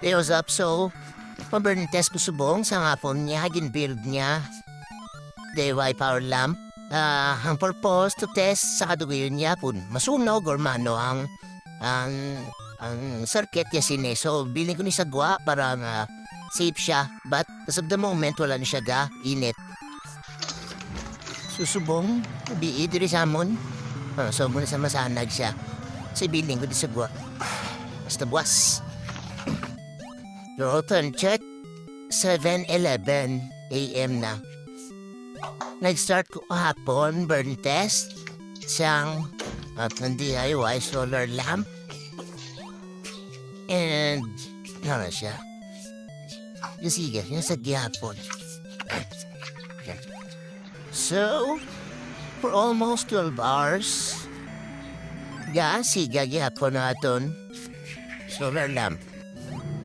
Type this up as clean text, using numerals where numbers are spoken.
They was up so, paburn test ko subong sa ngapon niya, gin-build niya. They wipe power lamp. Ang purpose to test sa kadugayon niya pun masunog or mano ang circuit niya sine. So, bilhin ko ni sagwa para nga safe siya. But, as of the moment, wala na siya ga init. Susubong, biid rin sa amon. So, muna sa masanag siya. So, bilhin ko ni sagwa. Basta buwas. Your open check, 7:11 a.m. na. Nag-start ko kahapon, burn test, siyang ng DIY solar lamp. And, ano na siya? Yung sige, yung sa gihapon. So, for almost 12 hours, siga gihapon natin, solar lamp.